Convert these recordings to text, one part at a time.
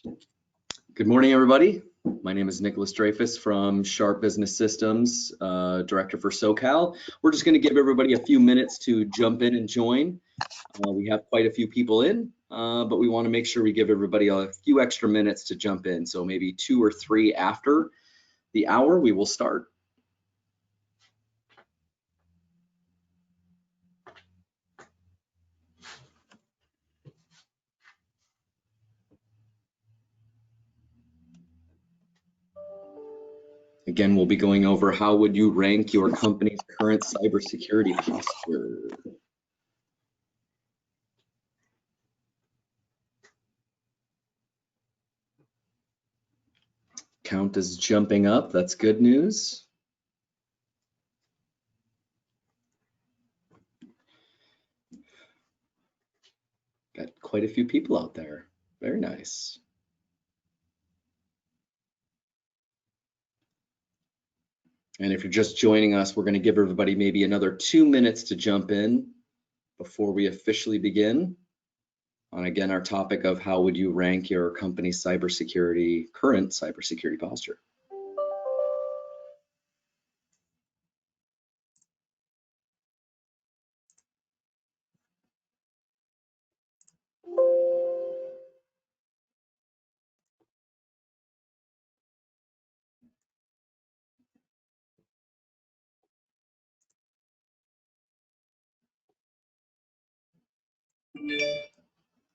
Good morning, everybody. My name is Nicholas Dreyfus from Sharp Business Systems, Director for SoCal. We're just going to give everybody a few minutes to jump in and join. We have quite a few people in, but we want to make sure we give everybody a few extra minutes to jump in. So maybe 2 or 3 after the hour, we will start. Again, we'll be going over how would you rank your company's current cybersecurity posture. Count is jumping up. That's good news. Got quite a few people out there. Very nice. And if you're just joining us, we're going to give everybody maybe another 2 minutes to jump in before we officially begin on, again, our topic of how would you rank your company's current cybersecurity posture.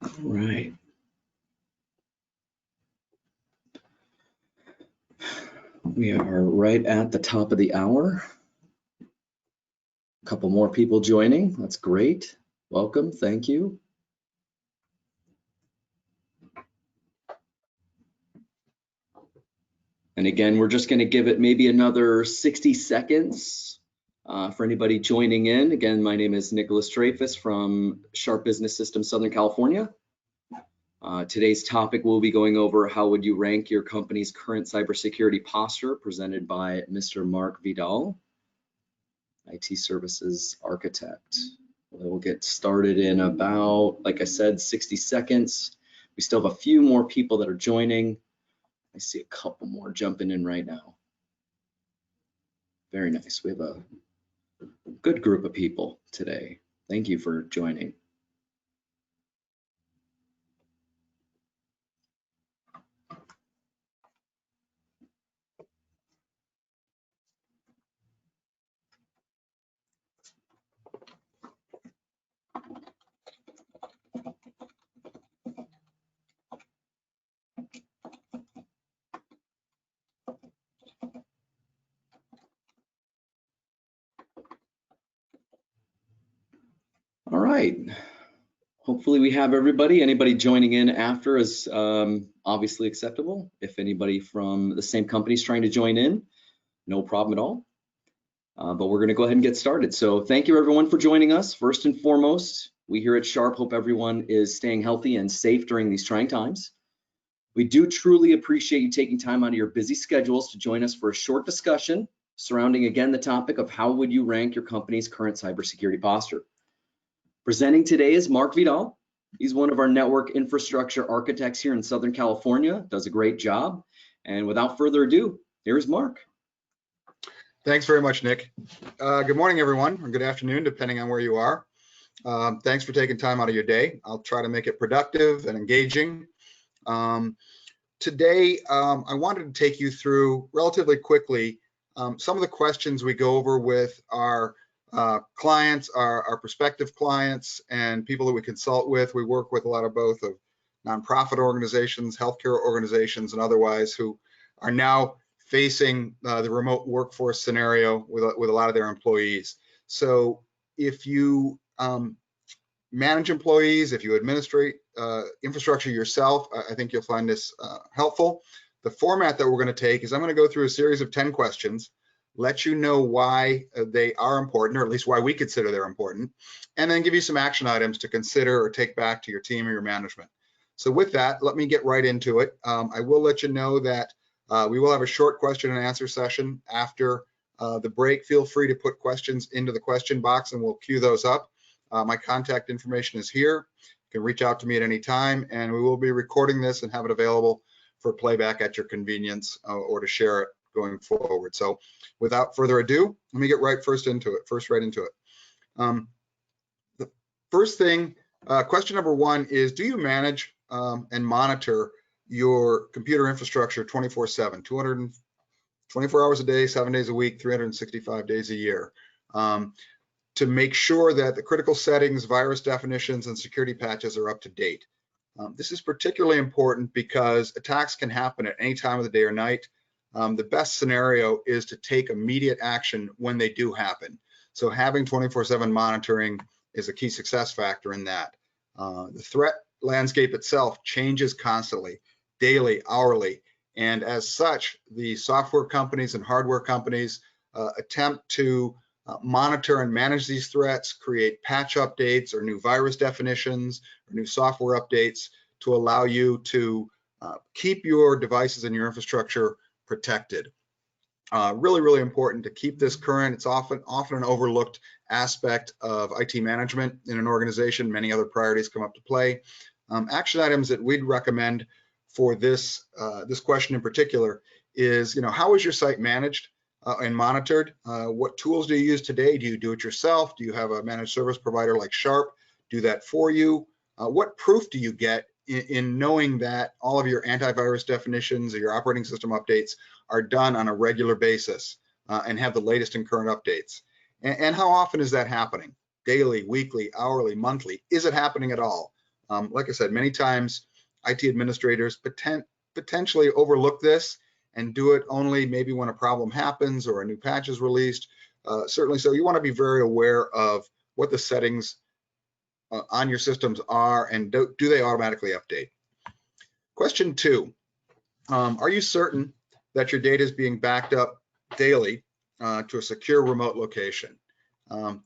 All right. We are right at the top of the hour. A couple more people joining. That's great. Welcome. Thank you. And again, we're just going to give it maybe another 60 seconds for anybody joining in. Again, my name is Nicholas Dreyfus from Sharp Business Systems, Southern California. Today's topic, we'll be going over how would you rank your company's current cybersecurity posture, presented by Mr. Mark Vedel, IT Services Architect. We'll get started in about, like I said, 60 seconds. We still have a few more people that are joining. I see a couple more jumping in right now. Very nice. We have a good group of people today. Thank you for joining. All right. Hopefully we have everybody. Anybody joining in after is obviously acceptable. If anybody from the same company is trying to join in, no problem at all. But we're going to go ahead and get started. So thank you everyone for joining us. First and foremost, we here at Sharp hope everyone is staying healthy and safe during these trying times. We do truly appreciate you taking time out of your busy schedules to join us for a short discussion surrounding, again, the topic of how would you rank your company's current cybersecurity posture. Presenting today is Mark Vedel. He's one of our network infrastructure architects here in Southern California, does a great job. And without further ado, here's Mark. Thanks very much, Nick. Good morning, everyone, or good afternoon, depending on where you are. Thanks for taking time out of your day. I'll try to make it productive and engaging. Today, I wanted to take you through relatively quickly some of the questions we go over with our clients, our prospective clients, and people that we consult with. We work with a lot of both of nonprofit organizations, healthcare organizations, and otherwise who are now facing the remote workforce scenario with a lot of their employees. So if you manage employees, if you administrate infrastructure yourself, I think you'll find this helpful. The format that we're going to take is I'm going to go through a series of 10 questions, let you know why they are important, or at least why we consider they're important, and then give you some action items to consider or take back to your team or your management. So with that, let me get right into it. I will let you know that we will have a short question and answer session after the break. Feel free to put questions into the question box and we'll queue those up. My contact information is here. can reach out to me at any time, and we will be recording this and have it available for playback at your convenience or to share it going forward. So without further ado, let me get right into it. The first thing, question number one is, do you manage and monitor your computer infrastructure 24/7, 24 hours a day, 7 days a week, 365 days a year, to make sure that the critical settings, virus definitions, and security patches are up to date? This is particularly important because attacks can happen at any time of the day or night. The best scenario is to take immediate action when they do happen. So having 24/7 monitoring is a key success factor in that. The threat landscape itself changes constantly, daily, hourly, and as such, the software companies and hardware companies attempt to monitor and manage these threats, create patch updates or new virus definitions or new software updates to allow you to keep your devices and your infrastructure protected. Really, really important to keep this current. It's often an overlooked aspect of IT management in an organization. Many other priorities come up to play. Action items that we'd recommend for this question in particular is, how is your site managed and monitored? What tools do you use today? Do you do it yourself? Do you have a managed service provider like Sharp do that for you? What proof do you get in knowing that all of your antivirus definitions or your operating system updates are done on a regular basis and have the latest and current updates? And how often is that happening? Daily, weekly, hourly, monthly? Is it happening at all? Like I said, many times IT administrators potentially overlook this and do it only maybe when a problem happens or a new patch is released. Certainly, so you want to be very aware of what the settings on your systems are, and do they automatically update? Question two, are you certain that your data is being backed up daily to a secure remote location?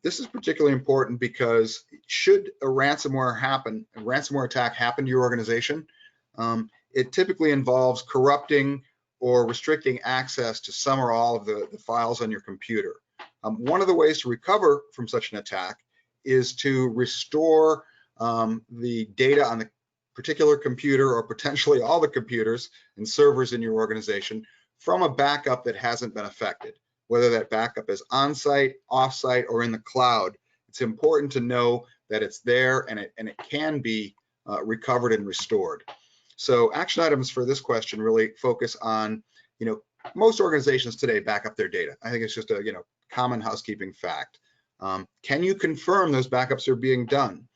This is particularly important because should a ransomware attack happen to your organization, it typically involves corrupting or restricting access to some or all of the files on your computer. One of the ways to recover from such an attack is to restore the data on the particular computer or potentially all the computers and servers in your organization from a backup that hasn't been affected. Whether that backup is on-site, off-site, or in the cloud, it's important to know that it's there and it can be recovered and restored. So action items for this question really focus on, most organizations today back up their data. I think it's just a common housekeeping fact. Can you confirm those backups are being done?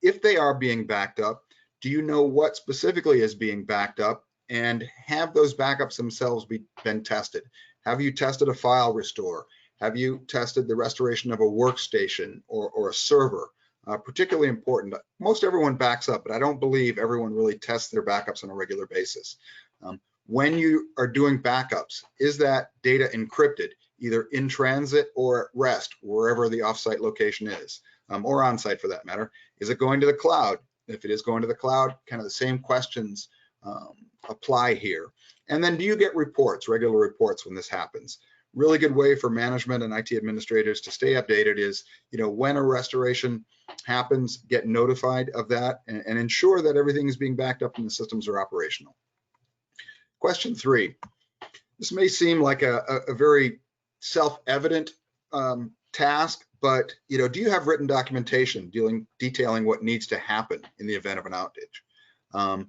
If they are being backed up, do you know what specifically is being backed up, and have those backups themselves been tested? Have you tested a file restore? Have you tested the restoration of a workstation or a server? Particularly important. Most everyone backs up, but I don't believe everyone really tests their backups on a regular basis. When you are doing backups, is that data encrypted, either in transit or at rest, wherever the offsite location is, or on-site for that matter? Is it going to the cloud? If it is going to the cloud, kind of the same questions apply here. And then do you get reports, regular reports when this happens? Really good way for management and IT administrators to stay updated is, when a restoration happens, get notified of that and ensure that everything is being backed up and the systems are operational. Question three, this may seem like a very self-evident task, but do you have written documentation detailing what needs to happen in the event of an outage?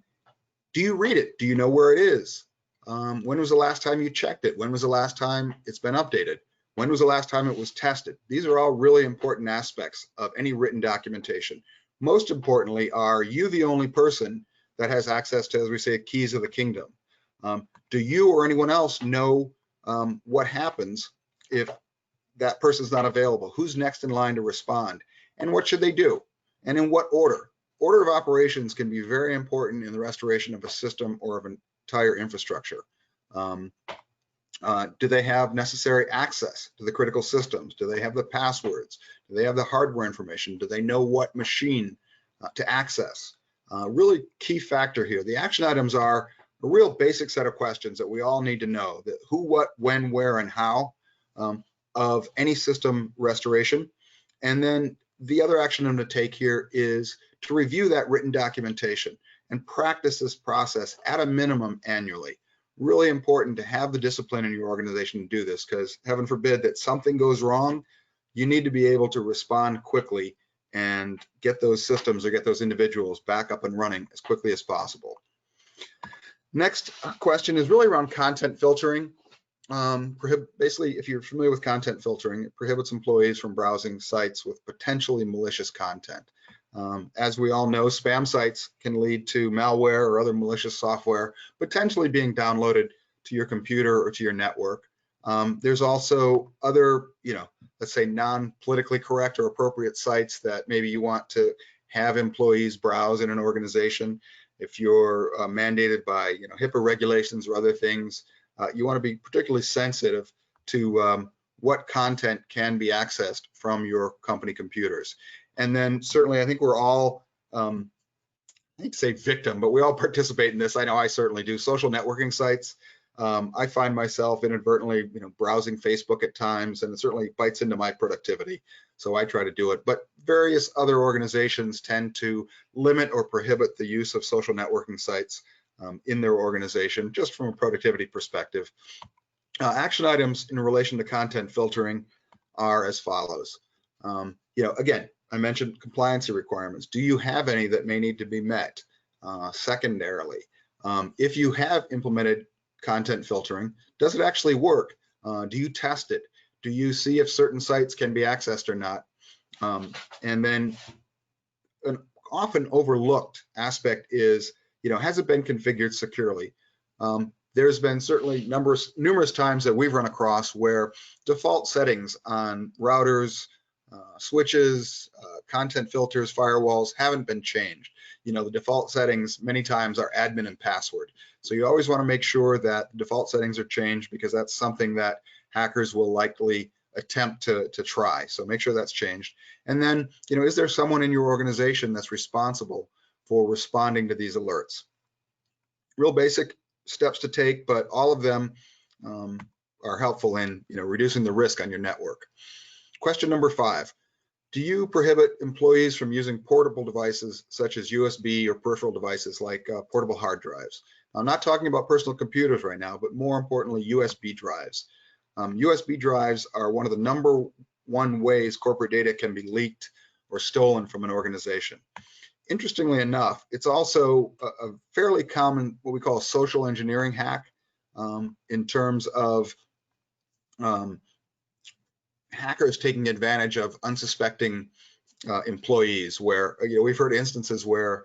Do you read it? Do you know where it is? When was the last time you checked it? When was the last time it's been updated? When was the last time it was tested? These are all really important aspects of any written documentation. Most importantly, are you the only person that has access to, as we say, keys of the kingdom? Do you or anyone else know what happens if that person's not available? Who's next in line to respond? And what should they do? And in what order? Order of operations can be very important in the restoration of a system or of an entire infrastructure. Do they have necessary access to the critical systems? Do they have the passwords? Do they have the hardware information? Do they know what machine to access? Really key factor here. The action items are a real basic set of questions that we all need to know: that who, what, when, where, and how of any system restoration. And then The other action I'm going to take here is to review that written documentation and practice this process at a minimum annually. Really important to have the discipline in your organization to do this, because heaven forbid that something goes wrong, you need to be able to respond quickly and get those systems or get those individuals back up and running as quickly as possible. Next question is really around content filtering. Basically, if you're familiar with content filtering, it prohibits employees from browsing sites with potentially malicious content. As we all know, spam sites can lead to malware or other malicious software potentially being downloaded to your computer or to your network. There's also other, let's say non-politically correct or appropriate sites that maybe you want to have employees browse in an organization. If you're mandated by HIPAA regulations or other things, you want to be particularly sensitive to what content can be accessed from your company computers. And then certainly, I think we're all, I hate to say victim, but we all participate in this. I know I certainly do. Social networking sites. I find myself inadvertently, browsing Facebook at times, and it certainly bites into my productivity. So I try to do it. But various other organizations tend to limit or prohibit the use of social networking sites in their organization, just from a productivity perspective. Action items in relation to content filtering are as follows. Again, I mentioned compliance requirements. Do you have any that may need to be met? Secondarily, if you have implemented content filtering, does it actually work? Do you test it? Do you see if certain sites can be accessed or not? And then an often overlooked aspect is, has it been configured securely? There's been certainly numerous times that we've run across where default settings on routers, switches, content filters, firewalls haven't been changed. The default settings many times are admin and password. So you always want to make sure that the default settings are changed, because that's something that hackers will likely attempt to try. So make sure that's changed. And then, is there someone in your organization that's responsible for responding to these alerts? Real basic steps to take, but all of them are helpful in reducing the risk on your network. Question number 5. Do you prohibit employees from using portable devices such as USB or peripheral devices like portable hard drives? Now, I'm not talking about personal computers right now, but more importantly, USB drives. USB drives are one of the number one ways corporate data can be leaked or stolen from an organization. Interestingly enough, it's also a fairly common, what we call a social engineering hack, in terms of hackers taking advantage of unsuspecting employees, where we've heard instances where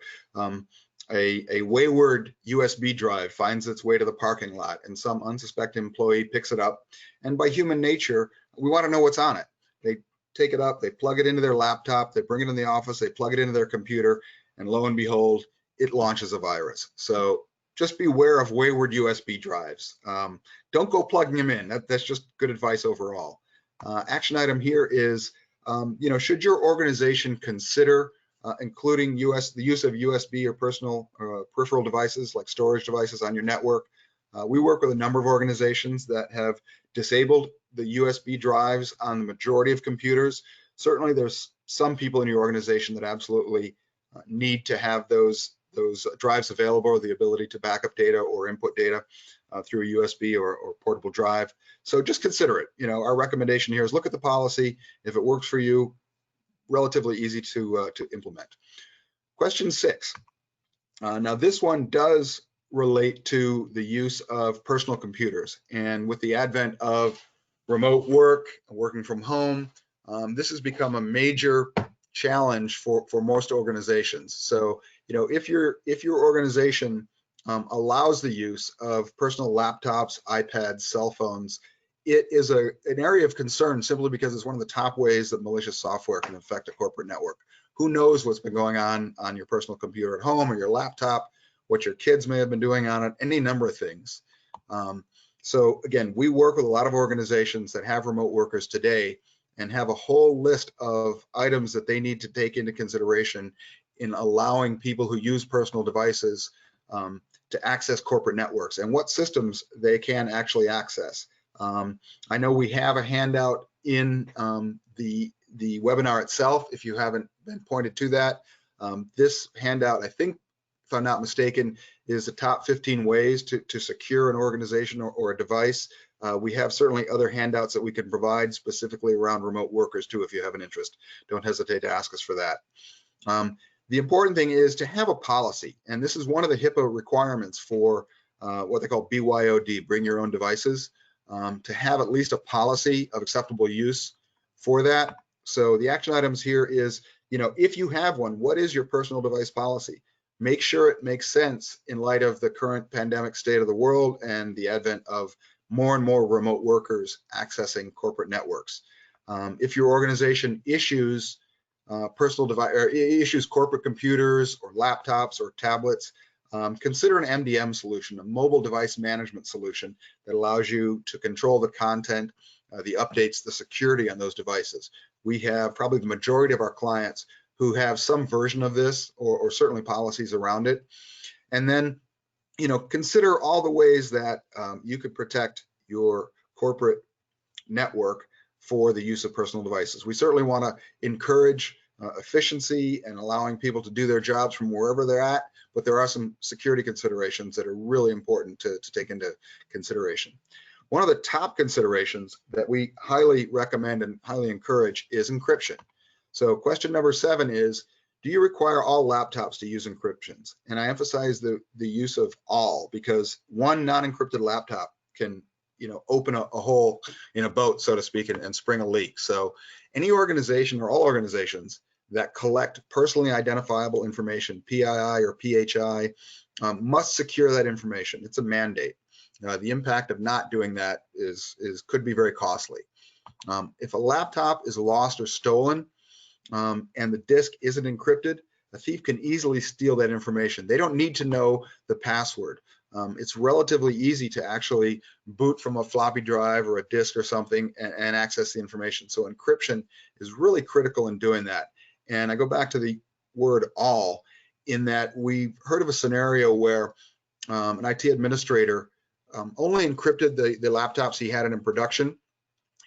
a wayward USB drive finds its way to the parking lot, and some unsuspecting employee picks it up, and by human nature, we want to know what's on it. They take it up, they plug it into their laptop, they bring it in the office, they plug it into their computer, and lo and behold, it launches a virus. So just beware of wayward USB drives. Don't go plugging them in. That's just good advice overall. Action item here is, should your organization consider including the use of USB or peripheral devices like storage devices on your network? We work with a number of organizations that have disabled the USB drives on the majority of computers. Certainly there's some people in your organization that absolutely need to have those drives available, or the ability to back up data or input data through a USB or portable drive. So just consider it. Our recommendation here is look at the policy. If it works for you, relatively easy to implement. Question 6. Now this one does relate to the use of personal computers, and with the advent of remote work, working from home, this has become a major challenge for most organizations. So if your organization allows the use of personal laptops, iPads, cell phones, it is an area of concern, simply because it's one of the top ways that malicious software can affect a corporate network. Who knows what's been going on your personal computer at home or your laptop, what your kids may have been doing on it, any number of things. So again, we work with a lot of organizations that have remote workers today and have a whole list of items that they need to take into consideration in allowing people who use personal devices to access corporate networks, and what systems they can actually access. I know we have a handout in the the webinar itself, if you haven't been pointed to that. This handout, I think, if I'm not mistaken, is the top 15 ways to secure an organization or a device. We have certainly other handouts that we can provide specifically around remote workers too, if you have an interest. Don't hesitate to ask us for that. The important thing is to have a policy, and this is one of the HIPAA requirements for what they call BYOD, bring your own devices, to have at least a policy of acceptable use for that. So the action items here is, if you have one, what is your personal device policy? Make sure it makes sense in light of the current pandemic state of the world and the advent of more and more remote workers accessing corporate networks. If your organization issues personal device or issues corporate computers or laptops or tablets, consider an MDM solution, a mobile device management solution that allows you to control the content, the updates, the security on those devices. We have probably the majority of our clients who have some version of this or certainly policies around it. And then, consider all the ways that you could protect your corporate network for the use of personal devices. We certainly want to encourage efficiency and allowing people to do their jobs from wherever they're at, but there are some security considerations that are really important to take into consideration. One of the top considerations that we highly recommend and highly encourage is encryption. So question number 7 is, do you require all laptops to use encryptions? And I emphasize the use of all, because one non-encrypted laptop can open a hole in a boat, so to speak, and spring a leak. So any organization or all organizations that collect personally identifiable information, PII or PHI, must secure that information. It's a mandate. The impact of not doing that could be very costly. If a laptop is lost or stolen and the disk isn't encrypted, a thief can easily steal that information. They don't need to know the password. It's relatively easy to actually boot from a floppy drive or a disk or something and access the information. So encryption is really critical in doing that. And I go back to the word all, in that we've heard of a scenario where an IT administrator only encrypted the laptops he had in production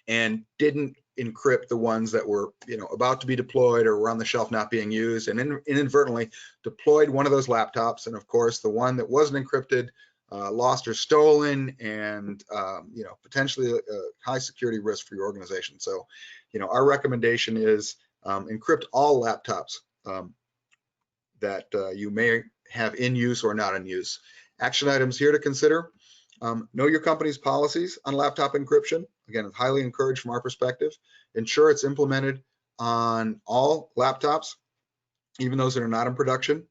and didn't encrypt the ones that were about to be deployed or were on the shelf not being used, and inadvertently deployed one of those laptops. And of course, the one that wasn't encrypted lost or stolen, and potentially a high security risk for your organization. So our recommendation is encrypt all laptops that you may have in use or not in use. Action items here to consider: know your company's policies on laptop encryption. Again, it's highly encouraged from our perspective. Ensure it's implemented on all laptops, even those that are not in production.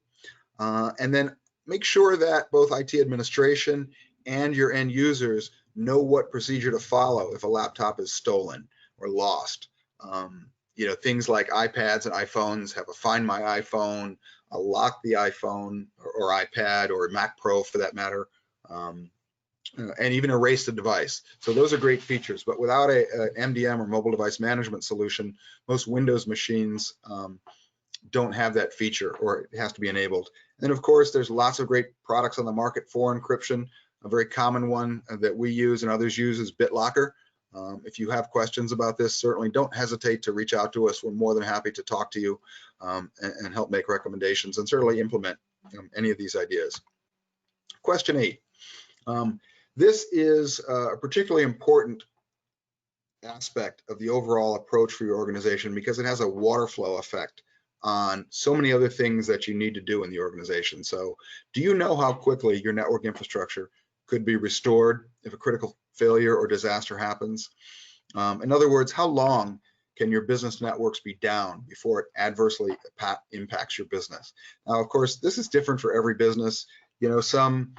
And then make sure that both IT administration and your end users know what procedure to follow if a laptop is stolen or lost. Things like iPads and iPhones have a Find My iPhone, a Lock the iPhone or iPad or Mac Pro for that matter, and even erase the device. So those are great features, but without a MDM or mobile device management solution, most Windows machines don't have that feature, or it has to be enabled. And of course, there's lots of great products on the market for encryption. A very common one that we use and others use is BitLocker. If you have questions about this, certainly don't hesitate to reach out to us. We're more than happy to talk to you and help make recommendations and certainly implement any of these ideas. Question 8. This is a particularly important aspect of the overall approach for your organization because it has a water flow effect on so many other things that you need to do in the organization. So do you know how quickly your network infrastructure could be restored if a critical failure or disaster happens? In other words, how long can your business networks be down before it adversely impacts your business? Now, of course, this is different for every business. Some,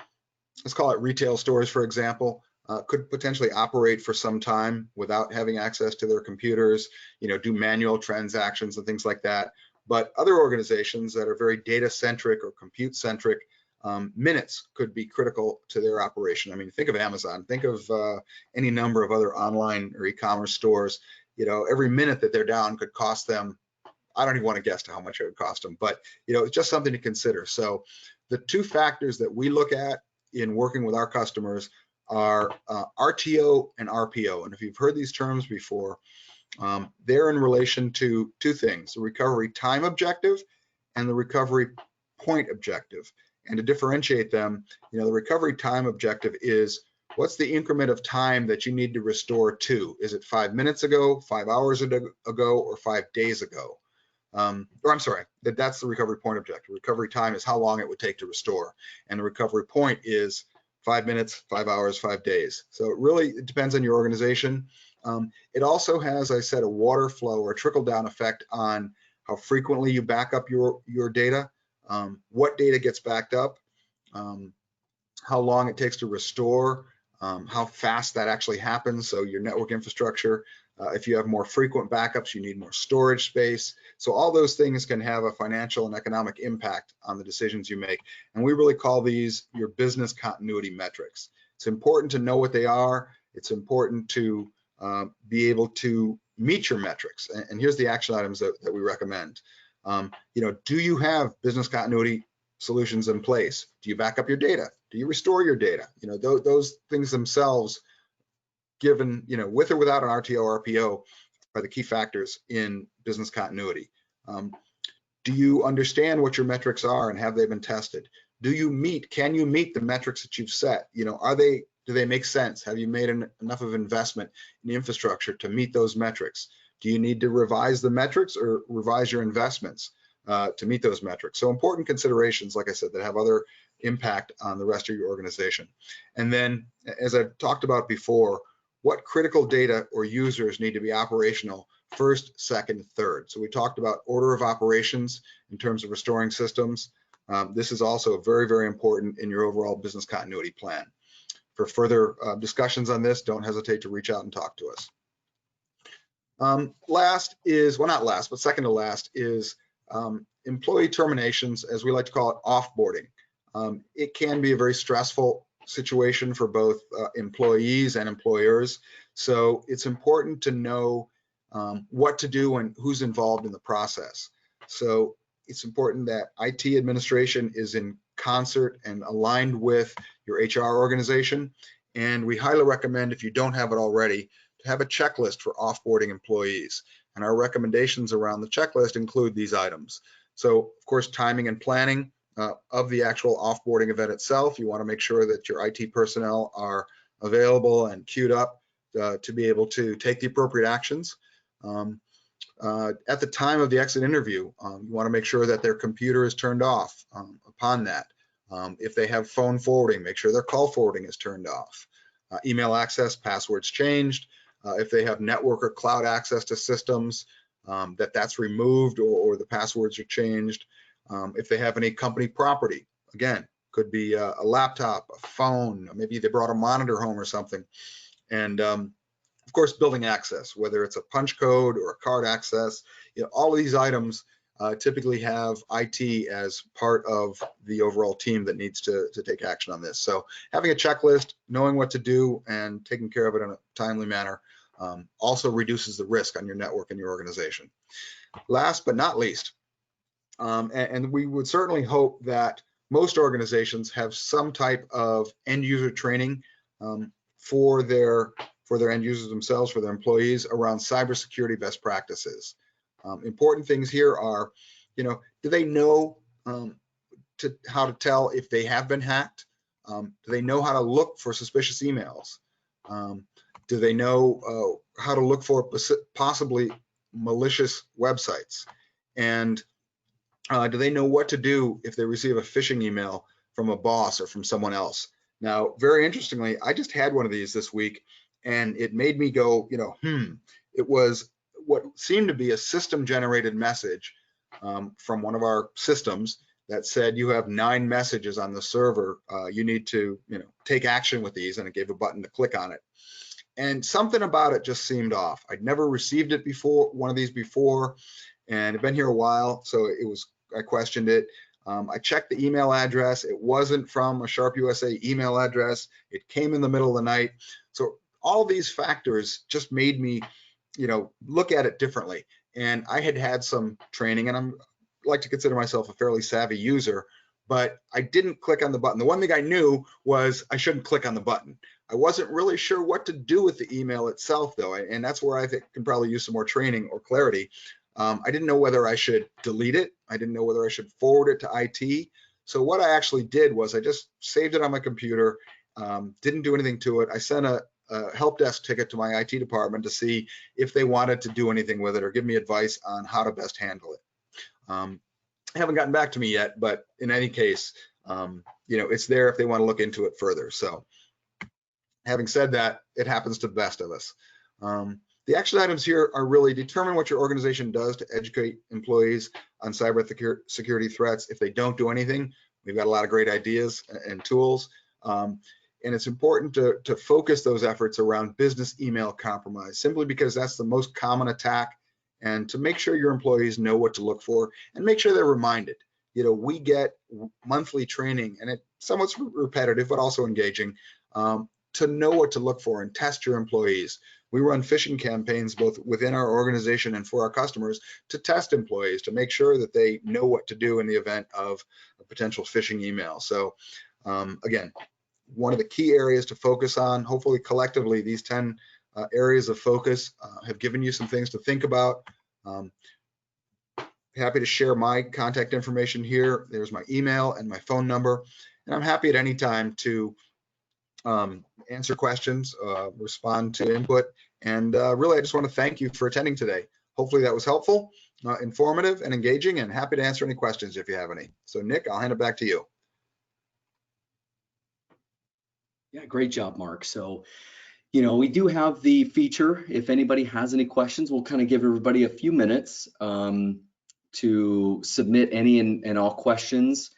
let's call it retail stores, for example, could potentially operate for some time without having access to their computers, do manual transactions and things like that. But other organizations that are very data-centric or compute-centric, minutes could be critical to their operation. I mean, think of Amazon, think of any number of other online or e-commerce stores. Every minute that they're down could cost them, I don't even want to guess to how much it would cost them, but it's just something to consider. So the two factors that we look at in working with our customers are RTO and RPO. And if you've heard these terms before, They're in relation to two things: the recovery time objective and the recovery point objective. And to differentiate them, the recovery time objective is, what's the increment of time that you need to restore to? Is it 5 minutes ago, 5 hours ago, or 5 days ago? Or I'm sorry, that's the recovery point objective. Recovery time is how long it would take to restore. And the recovery point is 5 minutes, 5 hours, 5 days. So it depends on your organization. It also has, I said, a water flow or trickle down effect on how frequently you back up your data, what data gets backed up, how long it takes to restore, how fast that actually happens. So your network infrastructure, if you have more frequent backups, you need more storage space. So all those things can have a financial and economic impact on the decisions you make. And we really call these your business continuity metrics. It's important to know what they are. It's important to be able to meet your metrics. And here's the action items that we recommend. Do you have business continuity solutions in place? Do you back up your data? Do you restore your data? Those things themselves, given, with or without an RTO or RPO, are the key factors in business continuity. Do you understand what your metrics are and have they been tested? Can you meet the metrics that you've set? Do they make sense? Have you made enough of investment in the infrastructure to meet those metrics? Do you need to revise the metrics or revise your investments to meet those metrics? So important considerations, like I said, that have other impact on the rest of your organization. And then, as I've talked about before, what critical data or users need to be operational first, second, third. So we talked about order of operations in terms of restoring systems. This is also very, very important in your overall business continuity plan. For further discussions on this, don't hesitate to reach out and talk to us. Last is, well, not last, but second to last is employee terminations, as we like to call it, offboarding. It can be a very stressful situation for both employees and employers. So it's important to know what to do and who's involved in the process. So it's important that IT administration is in concert and aligned with your HR organization. And we highly recommend, if you don't have it already, to have a checklist for offboarding employees. And our recommendations around the checklist include these items. So, of course, timing and planning of the actual offboarding event itself. You want to make sure that your IT personnel are available and queued up to be able to take the appropriate actions. At the time of the exit interview, you want to make sure that their computer is turned off upon that. If they have phone forwarding, make sure their call forwarding is turned off. Email access, passwords changed. If they have network or cloud access to systems, that's removed or the passwords are changed. If they have any company property, again, could be a laptop, a phone, maybe they brought a monitor home or something. And of course, building access, whether it's a punch code or a card access, all of these items typically have IT as part of the overall team that needs to take action on this. So having a checklist, knowing what to do, and taking care of it in a timely manner also reduces the risk on your network and your organization. Last but not least, and we would certainly hope that most organizations have some type of end user training for their end users themselves, for their employees, around cybersecurity best practices. Important things here are, do they know how to tell if they have been hacked? Do they know how to look for suspicious emails? Do they know how to look for possibly malicious websites? And do they know what to do if they receive a phishing email from a boss or from someone else? Now, very interestingly, I just had one of these this week, and it made me go, It was what seemed to be a system-generated message from one of our systems that said, you have 9 messages on the server. You need to, take action with these, and it gave a button to click on it. And something about it just seemed off. I'd never received it before, one of these before, and I've been here a while, so I questioned it. I checked the email address. It wasn't from a Sharp USA email address. It came in the middle of the night. So all these factors just made me, look at it differently. And I had some training, and I like to consider myself a fairly savvy user, but I didn't click on the button. The one thing I knew was I shouldn't click on the button. I wasn't really sure what to do with the email itself, though, and that's where I think can probably use some more training or clarity. I didn't know whether I should delete it. I didn't know whether I should forward it to IT. So what I actually did was I just saved it on my computer, didn't do anything to it. I sent a help desk ticket to my IT department to see if they wanted to do anything with it or give me advice on how to best handle it. Haven't gotten back to me yet, but in any case, it's there if they want to look into it further. So having said that, it happens to the best of us. The action items here are really determine what your organization does to educate employees on cybersecurity threats. If they don't do anything, we've got a lot of great ideas and tools. And it's important to focus those efforts around business email compromise, simply because that's the most common attack, and to make sure your employees know what to look for and make sure they're reminded. We get monthly training, and it's somewhat repetitive, but also engaging, to know what to look for and test your employees. We run phishing campaigns both within our organization and for our customers to test employees, to make sure that they know what to do in the event of a potential phishing email. So again, one of the key areas to focus on. Hopefully collectively these 10 areas of focus have given you some things to think about. Happy to share my contact information here. There's my email and my phone number, and I'm happy at any time to answer questions, respond to input, and really I just want to thank you for attending today. Hopefully that was helpful, informative, and engaging, and happy to answer any questions if you have any. So Nick, I'll hand it back to you. Yeah, great job, Mark. So, we do have the feature. If anybody has any questions, we'll kind of give everybody a few minutes to submit any and all questions.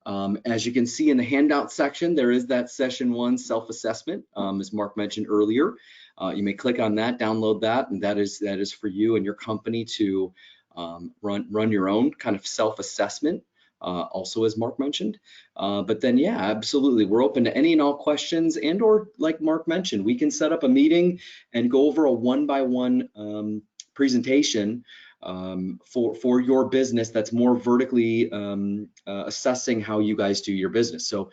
As you can see in the handout section, there is that session 1 self-assessment, as Mark mentioned earlier. You may click on that, download that, and that is for you and your company to run your own kind of self-assessment. Also, as Mark mentioned, but then yeah, absolutely, we're open to any and all questions, and or like Mark mentioned, we can set up a meeting and go over a one-by-one presentation for your business that's more vertically assessing how you guys do your business. So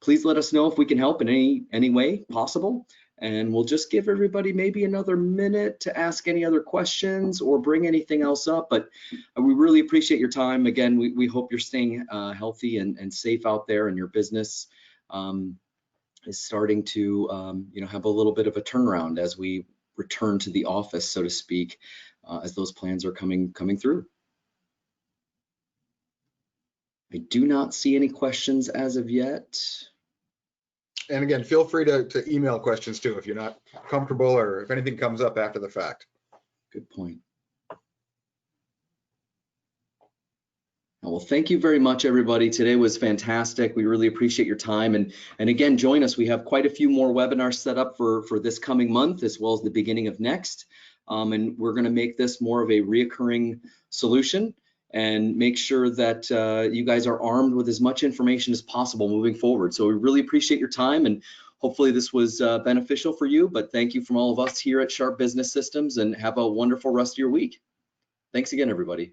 please let us know if we can help in any way possible. And we'll just give everybody maybe another minute to ask any other questions or bring anything else up. But we really appreciate your time. Again, we hope you're staying healthy and safe out there, and your business is starting to have a little bit of a turnaround as we return to the office, so to speak, as those plans are coming through. I do not see any questions as of yet. And again, feel free to email questions too if you're not comfortable, or if anything comes up after the fact. Good point. Well, thank you very much, everybody. Today was fantastic. We really appreciate your time. And again, join us. We have quite a few more webinars set up for this coming month, as well as the beginning of next. And we're going to make this more of a reoccurring solution and make sure that you guys are armed with as much information as possible moving forward. So we really appreciate your time, and hopefully this was beneficial for you. But thank you from all of us here at Sharp Business Systems, and have a wonderful rest of your week. Thanks again, everybody.